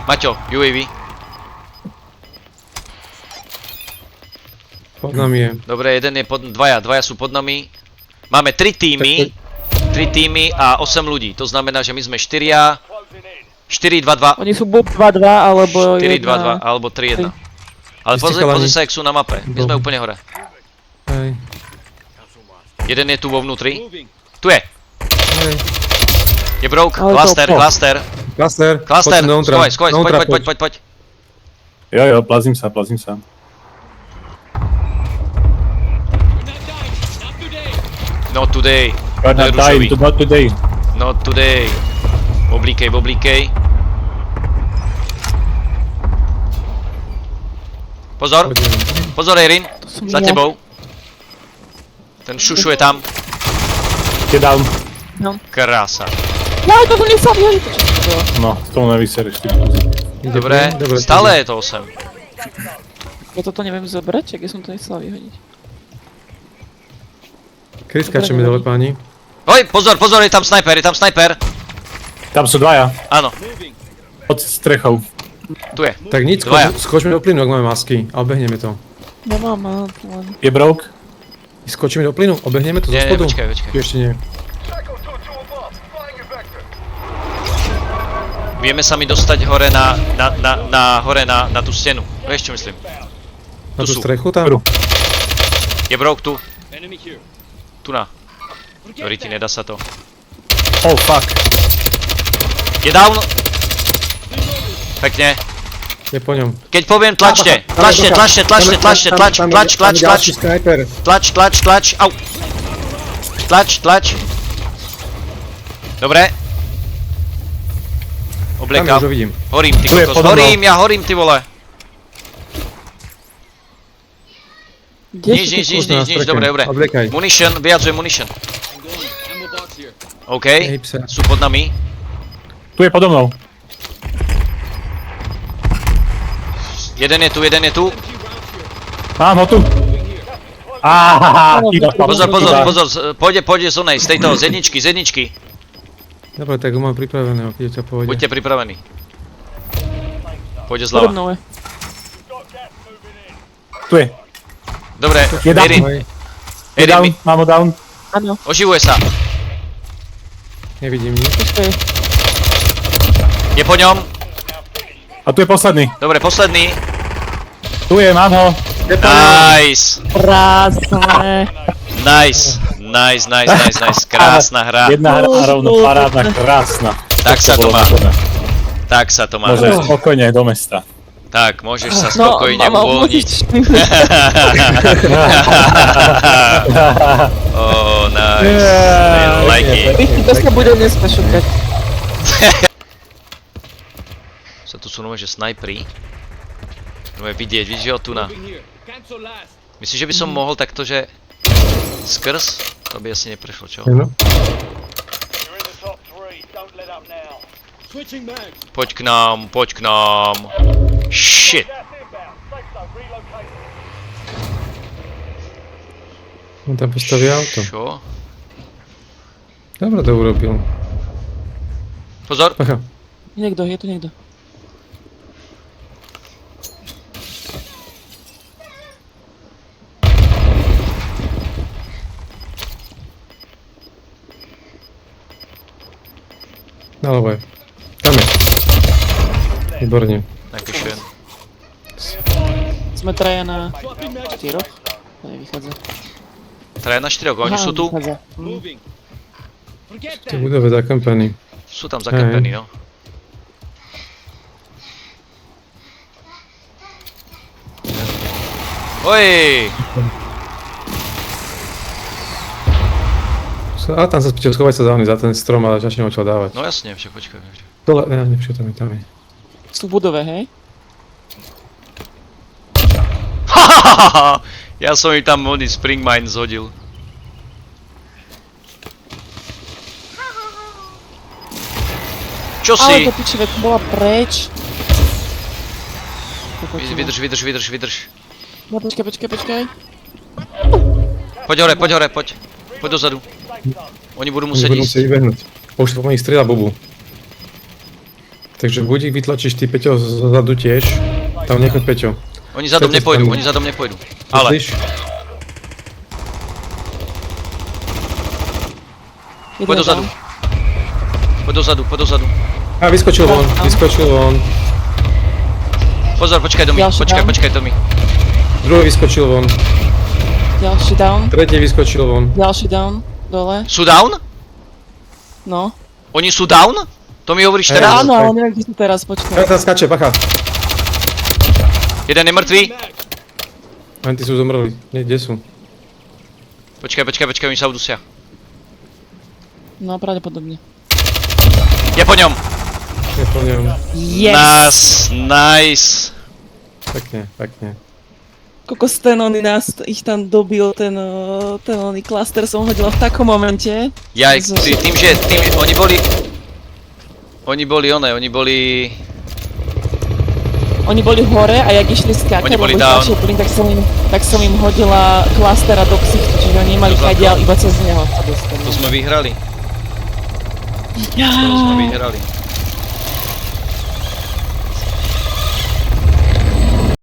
Maťo, UAV. Pod nami je. Dobre, dvaja sú pod nami. Máme 3 týmy a 8 ľudí. To znamená, že my sme 4-2-2. Oni sú buď 2-2 alebo 4-2-2 alebo 3-1. Ale pozri sa, jak sú na mape. My sme úplne hore. Hej. Jeden je tu vo vnútri. Tu je. Hej. Je broke. Cluster. Cluster. Skovaj. Poď. Jo, plazím sa. Not today. You're not dying, not today. Not today. Oblíkej. Pozor, Erin. Za tebou. Ten šušu je tam. Je down. Krása. Ja, to nechcem, No, z toho nevysereš ty. Dobre, stále je to 8. Ja toto neviem zobrať, čak ja som to nechcela vyhodiť. Kedy skáčeme dole, páni? Oj, pozor, je tam snajper. Tam sú dvaja. Áno, Pod strechou. tu je. Tak nič, Dvaja. skočíme do plynu, ak máme masky a obehneme to. Nemám, len... Je broke. Skočíme do plynu, obehneme to zo Nie, spodu? počkaj. Ešte nie. Vieme sa mi dostať hore na tú stenu. Vieš čo myslím? Na tú sú. strechu tam? Je broke tu. Tu na. Riti, nedá sa to. Oh fuck. Je down. Pekne. Je po ňom. Keď poviem, tlačte. Tlač. Au. Tlač. Dobre. Tam Obliekam. už ho vidím. Horím, ty Tu je kokos. podo mnou. Horím, ty vole. Kde Nič, sú tie nič, dobre. Obliekaj. Munition, vyjadzujem munition. OK, Hej, psa. sú pod nami. Tu je podo mnou. Jeden je tu. Mám ho tu. Chyba. Pozor. Pôjde z onej, z tejto, z jedničky. Dobre, tak ho mám pripraveného, keď ťa pôjde. Buďte pripravení. Pôjde Pode zľava. mnou je. Tu je. Dobre, Je down. Erin, Je down. mi Mám ho down. Áno, oživuje sa. Nevidím nič. počkaj. Je po ňom. A tu je posledný. Dobre, posledný. Tu je, mám ho. Nice. Nice. Krásna hra. Jedna hra rovno parádna, krásna. Tak sa to má. Môžeš spokojne do mesta. Tak, môžeš sa No, spokojne mama, uvoľniť. Oh, nice. I like it. Richty, to sa bude dneska šukať. Tu sú nové, že snajpri. Nové vidieť, vidíš, že ho tu na. Myslíš, že by som mohol takto, že skrz? To by asi neprešlo, čo? No. Poď k nám. Shit. On tam postaví auto. Čo? Dobre to urobil. Pozor. Pacha. Je tu niekto. Naľavo je. Tam je. Výborne. Dankeschön. Sme traja na 4. To nevychádza. Traja na 4, oni sú tu? Vychádza. V tej budove zakempení. Sú tam zakempení, no. Oj! A tam sa spíčil schovať sa za ten strom, ale začne ho čo dávať. No jasne, však počkaj. Dole, ne, nevšak tam je. Sú v budove, hej? Ja som im tam oný spring mine zhodil. Čo Ale si? to piči, veď bola preč. Vydrž. No počkaj. Poď hore. Poď dozadu. Oni budú musieť Budú ísť. vybehnúť. Už po nich strieľa Bubu. Takže buď ich vytlačíš ty, Peťo, zadu tiež. Tam nechoď, Peťo. Oni zadom Všetci nepôjdu, tam- oni zadom nepôjdu. Ale, Myslíš? poď dozadu. Poď dozadu. A vyskočil von, vyskočil von. Pozor, počkaj Domi, Ďalší down. počkaj Domi. Druhý vyskočil von. Ďalší down, Tretí vyskočil von. ďalší down, dole. Sú down? No. Oni sú down? To mi hovoríš Hej. teraz? Áno, ale neviem, kde sú teraz, počkaj. Teraz skače, bacha. Jeden je mŕtvý. Ani ty sú zomreli. Nie, kde sú? Počkaj, oni sa udusia. No, pravdepodobne. Je po ňom. Nie, po ňom. Yes! Nice. Pekne, pekne. Kokos ten oný nás, ich tam dobil, ten oný klaster som hodila v takom momente. Jaj, tým, oni boli Oni boli hore a jak išli skákať, Oni boli lebo down. ďalšie plyn, tak som im hodila klastera do ksichtu, čiže oni nemali To kadiaľ, iba cez neho sa dostali. to sme vyhrali. Ja. To sme vyhrali.